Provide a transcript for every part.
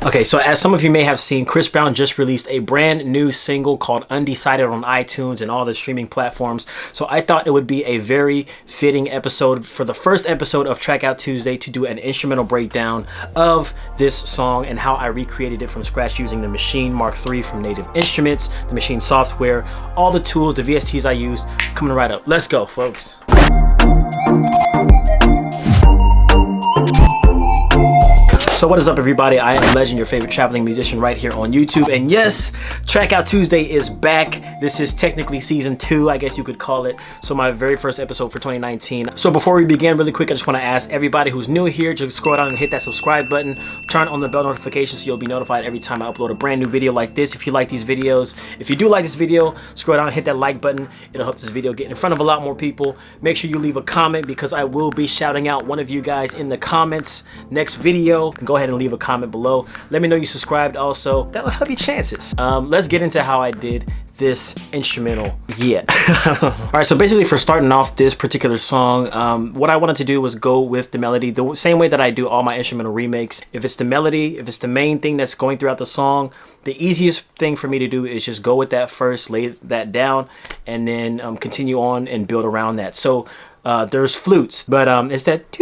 Okay, so as some of you may have seen, Chris Brown just released a brand new single called Undecided on iTunes and all the streaming platforms. So I thought it would be a very fitting episode for the first episode of Trackout Tuesday to do an instrumental breakdown of this song and how I recreated it from scratch using the Machine Mark III from Native Instruments, the Machine software, all the tools, the VSTs I used, coming right up. Let's go, folks. So what is up, everybody? I am Legend, your favorite traveling musician right here on YouTube. And yes, Trackout Tuesday is back. This is technically season 2, I guess you could call it. So my very first episode for 2019. So before we begin, really quick, I just want to ask everybody who's new here to scroll down and hit that subscribe button. Turn on the bell notification so you'll be notified every time I upload a brand new video like this. If you like these videos, if you do like this video, scroll down and hit that like button. It'll help this video get in front of a lot more people. Make sure you leave a comment because I will be shouting out one of you guys in the comments next video. Go ahead and leave a comment below. Let me know you subscribed also. That'll help your chances. Let's get into how I did this instrumental. Yeah. All right, so basically for starting off this particular song, what I wanted to do was go with the melody the same way that I do all my instrumental remakes. If it's the melody, if it's the main thing that's going throughout the song, the easiest thing for me to do is just go with that first, lay that down, and then continue on and build around that. So there's flutes, but it's that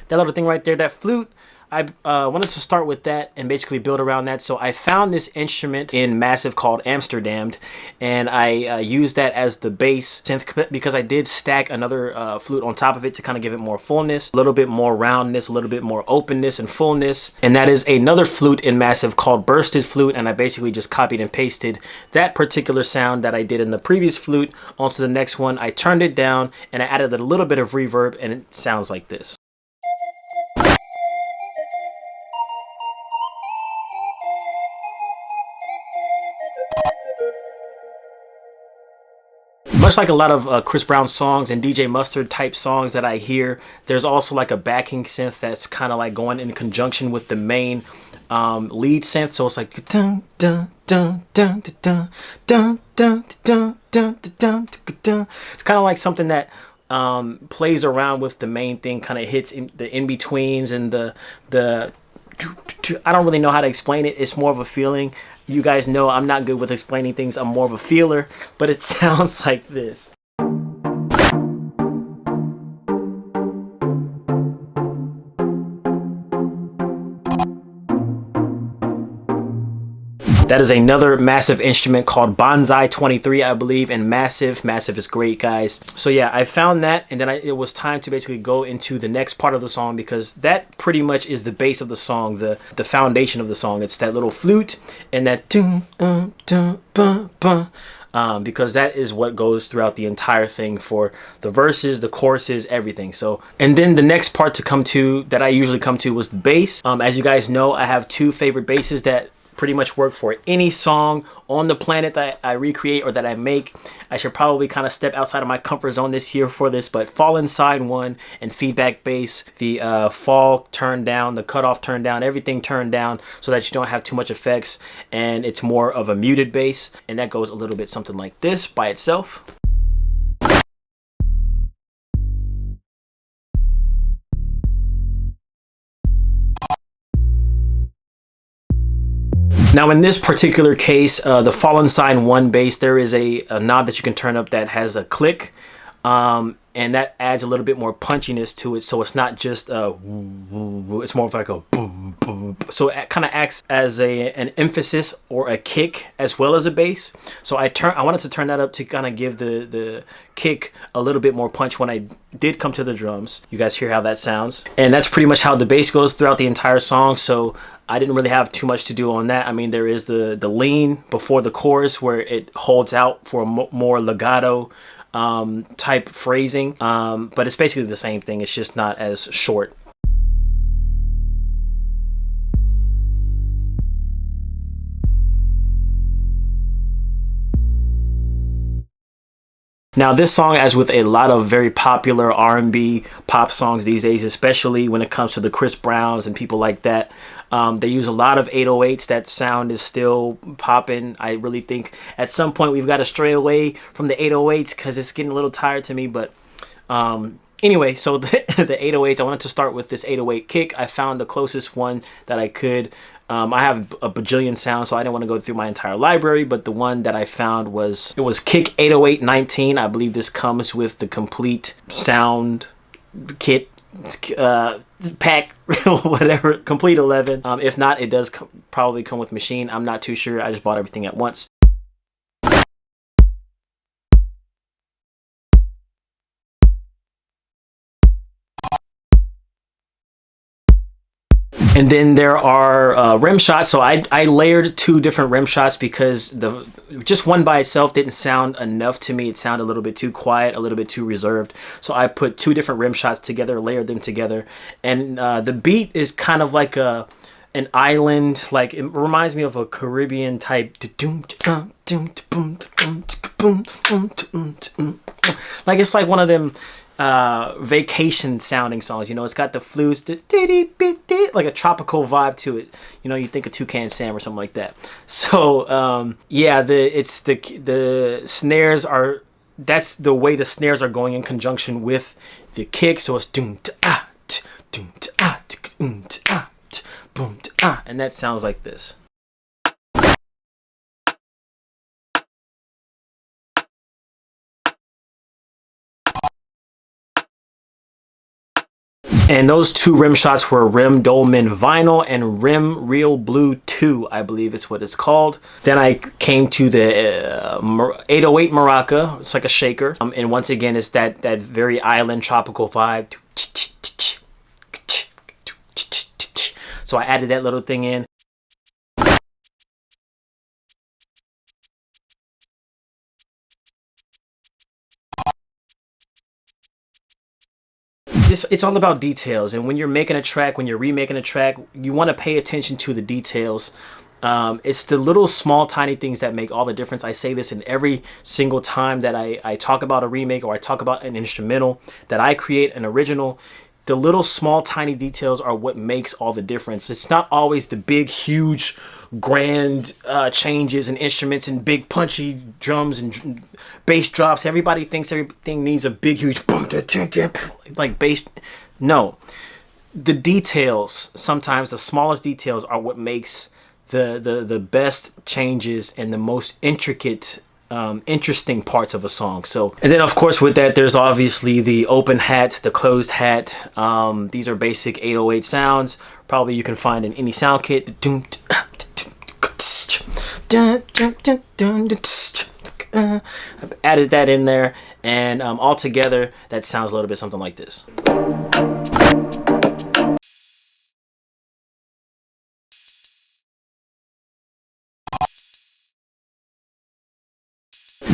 that little thing right there, that flute. I wanted to start with that and basically build around that. So I found this instrument in Massive called Amsterdam, and I used that as the bass synth because I did stack another flute on top of it to kind of give it more fullness, a little bit more roundness, a little bit more openness and fullness. And that is another flute in Massive called Bursted Flute, and I basically just copied and pasted that particular sound that I did in the previous flute onto the next one. I turned it down and I added a little bit of reverb, and it sounds like this. Much like a lot of Chris Brown songs and DJ Mustard type songs that I hear, there's also like a backing synth that's kind of like going in conjunction with the main lead synth. So it's like dun dun dun dun dun dun dun dun dun dun dun. It's kind of like something that plays around with the main thing, kind of hits in the in-betweens and the I don't really know how to explain it. It's more of a feeling. You guys know I'm not good with explaining things. I'm more of a feeler, but it sounds like this. That is another Massive instrument called Bonsai 23, I believe, and Massive is great, guys. So yeah, I found that, and then it was time to basically go into the next part of the song because that pretty much is the base of the song, the foundation of the song. It's that little flute and that because that is what goes throughout the entire thing for the verses, the choruses, everything. So, and then the next part to come to that I usually come to was the bass. As you guys know, I have two favorite basses that pretty much work for any song on the planet that I recreate or that I make. I should probably kind of step outside of my comfort zone this year for this, but Fall Inside 1 and Feedback Bass, the fall turned down, the cutoff turned down, everything turned down so that you don't have too much effects and it's more of a muted bass, and that goes a little bit something like this by itself. Now in this particular case, the Fallen Sign 1 bass, there is a knob that you can turn up that has a click, and that adds a little bit more punchiness to it. So it's not just it's more of like a boom, boom. So it kind of acts as an emphasis or a kick as well as a bass. So I wanted to turn that up to kind of give the kick a little bit more punch when I did come to the drums. You guys hear how that sounds? And that's pretty much how the bass goes throughout the entire song. So I didn't really have too much to do on that. I mean, there is the lean before the chorus where it holds out for a more legato type phrasing, but it's basically the same thing. It's just not as short. Now this song, as with a lot of very popular R&B pop songs these days, especially when it comes to the Chris Browns and people like that, they use a lot of 808s. That sound is still popping. I really think at some point we've got to stray away from the 808s because it's getting a little tired to me, but Anyway, so the 808s, I wanted to start with this 808 kick. I found the closest one that I could. I have a bajillion sounds, so I didn't want to go through my entire library, but the one that I found was kick 80819. I believe this comes with the complete sound kit, pack, whatever, complete 11. If not, it does probably come with machine. I'm not too sure. I just bought everything at once. And then there are rim shots. So I layered 2 different rim shots because just one by itself didn't sound enough to me. It sounded a little bit too quiet, a little bit too reserved. So I put 2 different rim shots together, layered them together. And the beat is kind of like an island, like it reminds me of a Caribbean type. Like it's like one of them vacation sounding songs, you know. It's got the flutes, like a tropical vibe to it, you know. You think of Toucan Sam or something like that. So yeah, the snares are, that's the way the snares are going in conjunction with the kick. So it's doom ah, doom ah, boom ah, and that sounds like this. And those 2 rim shots were Rim Dolman Vinyl and Rim Real Blue 2, I believe it's what it's called. Then I came to the 808 Maraca. It's like a shaker. And once again, it's that very island tropical vibe. So I added that little thing in. It's all about details, and when you're making a track, when you're remaking a track, you want to pay attention to the details. It's the little small tiny things that make all the difference. I say this in every single time that I talk about a remake or I talk about an instrumental, that I create an original. The little small tiny details are what makes all the difference. It's not always the big huge grand changes and instruments and big punchy drums and bass drops. Everybody thinks everything needs a big huge like bass. No, the details, sometimes the smallest details, are what makes the best changes and the most intricate interesting parts of a song. So, and then of course with that, there's obviously the open hat, the closed hat. These are basic 808 sounds. Probably you can find in any sound kit. I've added that in there, and all together that sounds a little bit something like this.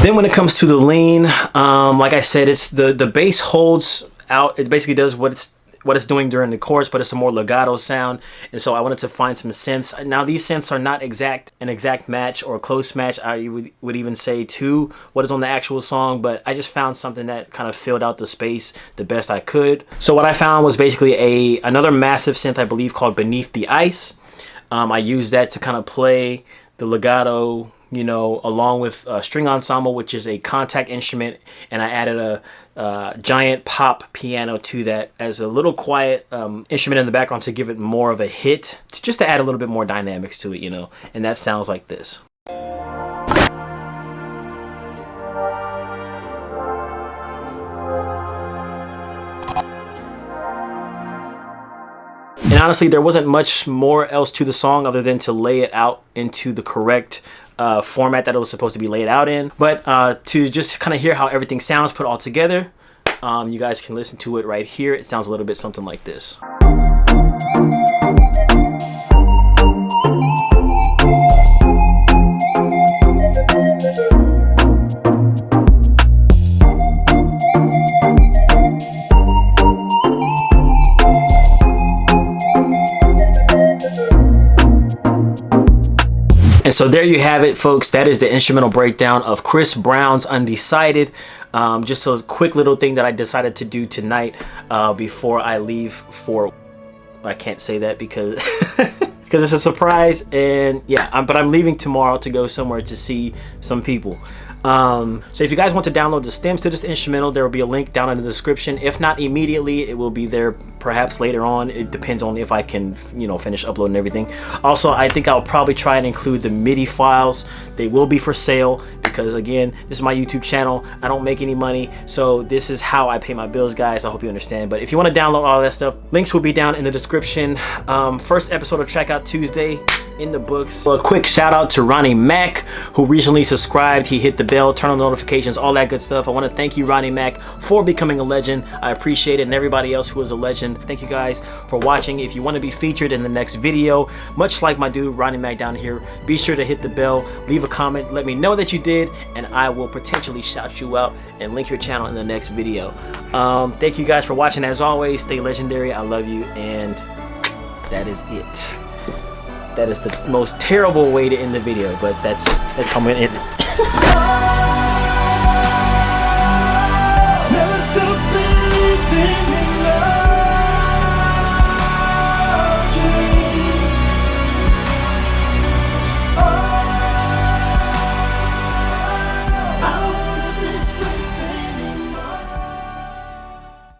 Then when it comes to the lean, like I said, it's the bass holds out. It basically does what it's doing during the chorus, but it's a more legato sound. And so I wanted to find some synths. Now these synths are not an exact match or a close match, I would even say, to what is on the actual song, but I just found something that kind of filled out the space the best I could. So what I found was basically another massive synth, I believe, called Beneath the Ice. I used that to kind of play the legato, you know, along with string ensemble, which is a contact instrument, and I added a giant pop piano to that as a little quiet instrument in the background to give it more of a hit, just to add a little bit more dynamics to it, you know, and that sounds like this. And honestly, there wasn't much more else to the song other than to lay it out into the correct format that it was supposed to be laid out in. But to just kind of hear how everything sounds put all together, you guys can listen to it right here. It sounds a little bit something like this. And so there you have it, folks. That is the instrumental breakdown of Chris Brown's Undecided. Just a quick little thing that I decided to do tonight before I leave for... I can't say that because because it's a surprise, and yeah, but I'm leaving tomorrow to go somewhere to see some people. So if you guys want to download the stems to this instrumental, there will be a link down in the description. If not immediately, it will be there perhaps later on. It depends on if I can, you know, finish uploading everything. Also, I think I'll probably try and include the MIDI files. They will be for sale because, again, this is my YouTube channel. I don't make any money, so this is how I pay my bills, guys. I hope you understand. But if you want to download all that stuff, links will be down in the description. First episode of Trackout Tuesday in the books. Well, a quick shout out to Ronnie Mack, who recently subscribed. He hit the bell, turn on notifications, all that good stuff. I want to thank you, Ronnie Mack, for becoming a legend. I appreciate it, and everybody else who is a legend. Thank you guys for watching. If you want to be featured in the next video, much like my dude Ronnie Mack down here, be sure to hit the bell, leave a comment, let me know that you did, and I will potentially shout you out and link your channel in the next video. Thank you guys for watching. As always, stay legendary. I love you, and that is it. That is the most terrible way to end the video, but that's how I'm gonna end it.